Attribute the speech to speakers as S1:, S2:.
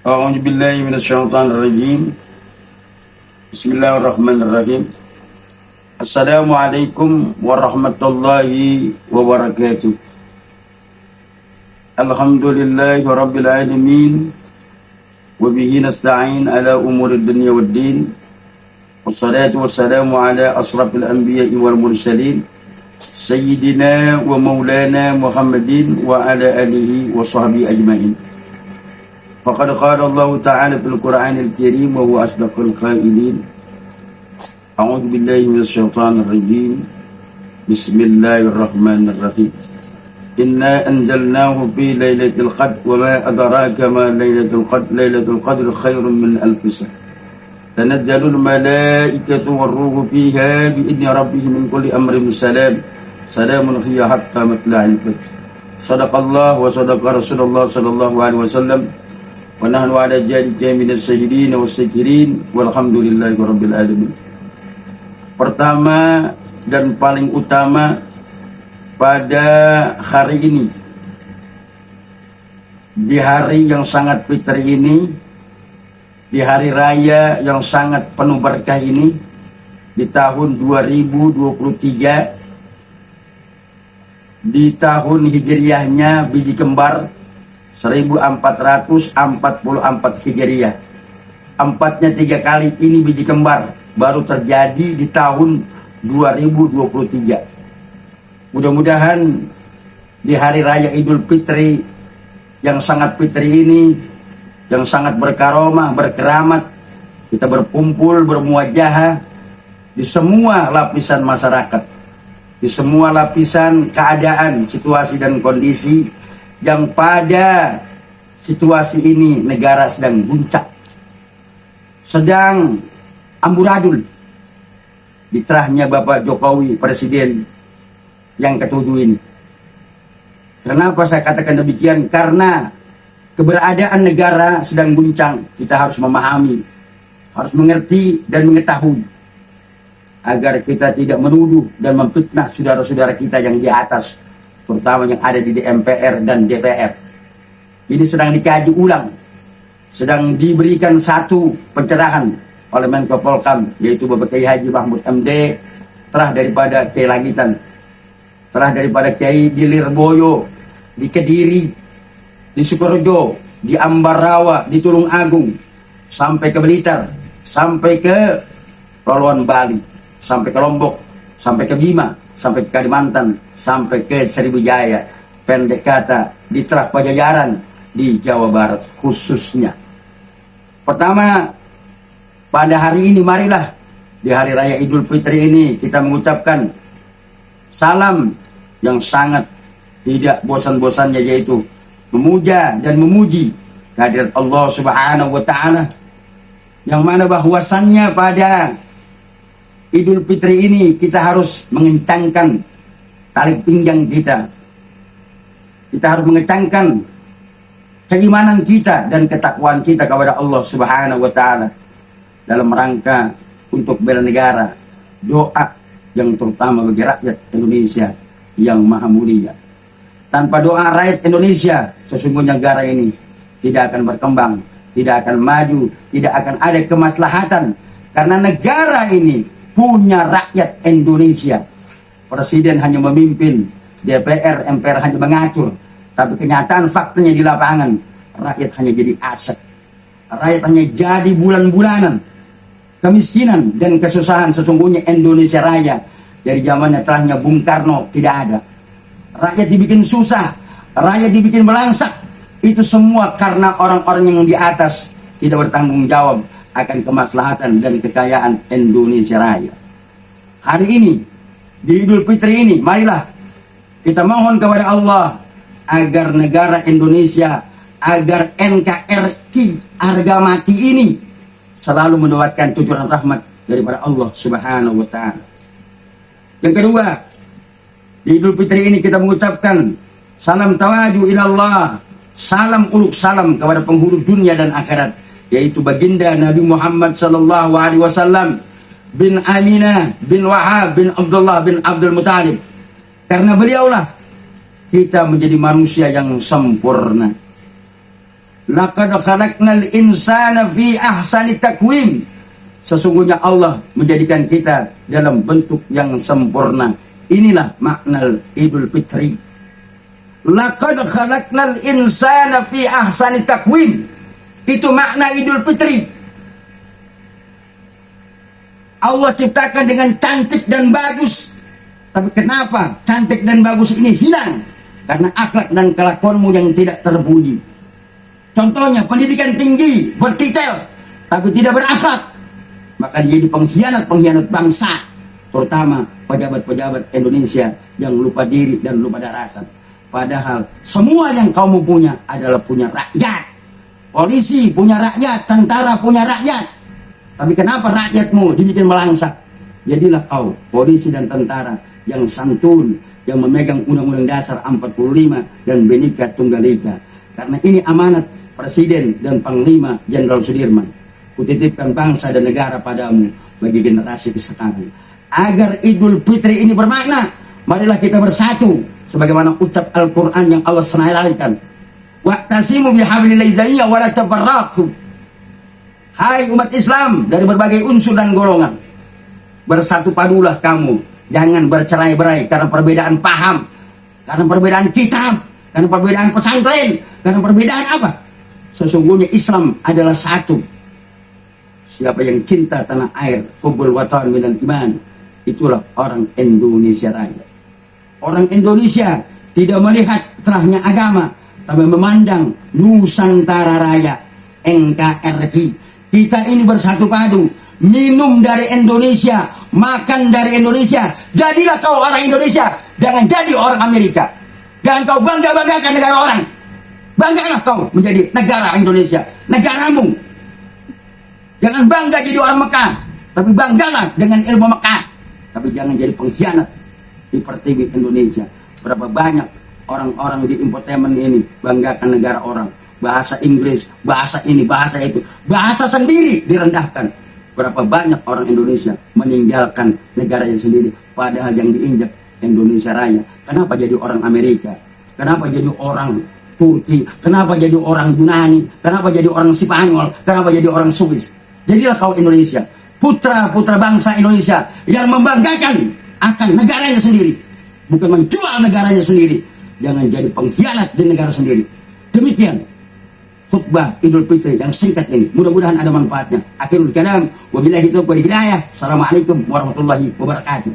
S1: A'udzu billahi minasyaitonir rajim. Bismillahirrahmanirrahim. Assalamualaikum warahmatullahi wabarakatuh. Alhamdulillahi rabbil alamin. Wa bihi nasta'in ala umurid dunya waddin. Wassalatu wassalamu ala asrafil anbiya'i wal mursalin. Sayyidina wa maulana Muhammadin wa ala alihi wa sahbihi ajma'in. Faqad qala Allah Ta'ala fil Qur'anil Karim wa huwa asdaqul qailin. A'udzu billahi minasyaitonir rajim. Bismillahirrahmanirrahim. Inna anzalnahu fi lailatul qadr wa ma adraka ma lailatul qadr. Lailatul qadr khairun min alf shahr. Tanazzalul malaikatu war-ruhu fiha bi idni rabbihim min kulli amrin salam. Salamun hiya hatta matla'il fajr. Shadaqallahu wa shadaqa Rasulullah sallallahu alaihi wasallam. Wa nahnu ala dzalika minas syahidin was-syakirin walhamdulillahi rabbil alamin. Pertama dan paling utama pada hari ini, di hari yang sangat fitri ini, di hari raya yang sangat penuh berkah ini, di tahun 2023, di tahun hijriahnya biji kembar 1444 Hijriah. Empatnya 3 kali ini biji kembar baru terjadi di tahun 2023. Mudah-mudahan di hari raya Idul Fitri yang sangat fitri ini, yang sangat berkaromah, berkeramat, kita berkumpul, bermuajahah di semua lapisan masyarakat, di semua lapisan keadaan, situasi dan kondisi yang pada situasi ini negara sedang guncak, sedang amburadul di terahnya Bapak Jokowi, Presiden yang ketujuh ini. Kenapa saya katakan demikian? Karena keberadaan negara sedang guncang, kita harus memahami, harus mengerti dan mengetahui, agar kita tidak menuduh dan memfitnah saudara-saudara kita yang di atas, terutama yang ada di MPR dan DPR. Ini sedang dikaji ulang, sedang diberikan satu pencerahan oleh Menko Polkam, yaitu Bapak Kiai Haji Mahmud MD, terah daripada Kiai Langitan, terah daripada Kiai di Lirboyo, di Kediri, di Sukorejo, di Ambarawa, di Tulung Agung, sampai ke Blitar, sampai ke Pulauan Bali, sampai ke Lombok, sampai ke Bima, sampai ke Kalimantan, sampai ke Srivijaya, pendek kata di terah Pajajaran di Jawa Barat khususnya. Pertama, pada hari ini marilah di hari raya Idul Fitri ini kita mengucapkan salam yang sangat tidak bosan-bosannya, yaitu memuja dan memuji kehadirat Allah Subhanahu wa Ta'ala, yang mana bahwasannya pada Idul Fitri ini kita harus mengencangkan tali pinggang kita. Kita harus mengencangkan keimanan kita dan ketakwaan kita kepada Allah Subhanahu wa Ta'ala dalam rangka untuk bela negara, doa yang terutama bagi rakyat Indonesia yang maha mulia. Tanpa doa rakyat Indonesia, sesungguhnya negara ini tidak akan berkembang, tidak akan maju, tidak akan ada kemaslahatan, karena negara ini punya rakyat Indonesia. Presiden hanya memimpin, DPR, MPR hanya mengatur, tapi kenyataan faktanya di lapangan, rakyat hanya jadi aset. Rakyat hanya jadi bulan-bulanan. Kemiskinan dan kesusahan sesungguhnya Indonesia Raya dari zamannya terahnya Bung Karno tidak ada. Rakyat dibikin susah, rakyat dibikin melangsak. Itu semua karena orang-orang yang di atas tidak bertanggung jawab akan kemaslahatan dan kekayaan Indonesia Raya. Hari ini, di Idul Fitri ini, marilah kita mohon kepada Allah agar negara Indonesia, agar NKRI harga mati ini selalu mendapatkan cucuran rahmat daripada Allah Subhanahu wa Ta'ala. Yang kedua, di Idul Fitri ini kita mengucapkan salam tawaju ilallah, salam uluk salam kepada penghulu dunia dan akhirat, yaitu baginda Nabi Muhammad sallallahu alaihi wasallam bin Aminah bin Wahab bin Abdullah bin Abdul Muttalib. Karena beliaulah kita menjadi manusia yang sempurna. Laqad khalaqnal insana fi ahsani takwim. Sesungguhnya Allah menjadikan kita dalam bentuk yang sempurna. Inilah makna Idul Fitri. Laqad khalaqnal insana fi ahsani takwim. Itu makna Idul Fitri. Allah ciptakan dengan cantik dan bagus. Tapi kenapa cantik dan bagus ini hilang? Karena akhlak dan kelakuanmu yang tidak terpuji. Contohnya pendidikan tinggi, bertitel, tapi tidak berakhlak. Maka dia jadi pengkhianat bangsa. Terutama pejabat-pejabat Indonesia yang lupa diri dan lupa daratan. Padahal semua yang kamu punya adalah punya rakyat. Polisi punya rakyat, tentara punya rakyat. Tapi kenapa rakyatmu dibikin melangsak? Jadilah kau polisi dan tentara yang santun, yang memegang Undang-Undang Dasar 45 dan Bhinneka Tunggal Ika. Karena ini amanat Presiden dan Panglima Jenderal Sudirman. Kutitipkan bangsa dan negara padamu bagi generasi sekarang. Agar Idul Fitri ini bermakna, marilah kita bersatu sebagaimana ucap Al-Quran yang Allah senaraikan. Wa'tasimu bihablillahi jami'an wa la tafarraqu. Hai umat Islam dari berbagai unsur dan golongan, bersatu padulah kamu. Jangan bercerai-berai karena perbedaan paham, karena perbedaan kitab, karena perbedaan pesantren, karena perbedaan apa? Sesungguhnya Islam adalah satu. Siapa yang cinta tanah air, hubbul watan minal iman, itulah orang Indonesia Raya. Orang Indonesia tidak melihat terahnya agama, tapi memandang Nusantara Raya, NKRI. Kita ini bersatu padu, minum dari Indonesia, makan dari Indonesia. Jadilah kau orang Indonesia, jangan jadi orang Amerika. Jangan kau bangga-banggakan negara orang. Banggalah kau menjadi negara Indonesia, negaramu. Jangan bangga jadi orang Mekah, tapi banggalah dengan ilmu Mekah. Tapi jangan jadi pengkhianat di pertiwi Indonesia. Berapa banyak orang-orang di infotainment ini banggakan negara orang. Bahasa Inggris, bahasa ini, bahasa itu. Bahasa sendiri direndahkan. Berapa banyak orang Indonesia meninggalkan negaranya sendiri. Padahal yang diinjak Indonesia Raya. Kenapa jadi orang Amerika? Kenapa jadi orang Turki? Kenapa jadi orang Yunani? Kenapa jadi orang Spanyol? Kenapa jadi orang Swiss? Jadilah kau Indonesia, putra-putra bangsa Indonesia yang membanggakan akan negaranya sendiri, bukan menjual negaranya sendiri. Jangan jadi pengkhianat di negara sendiri. Demikian khutbah Idul Fitri yang singkat ini. Mudah-mudahan ada manfaatnya. Akhirul kalam, wabillahi taufiq wal hidayah. Assalamualaikum warahmatullahi wabarakatuh.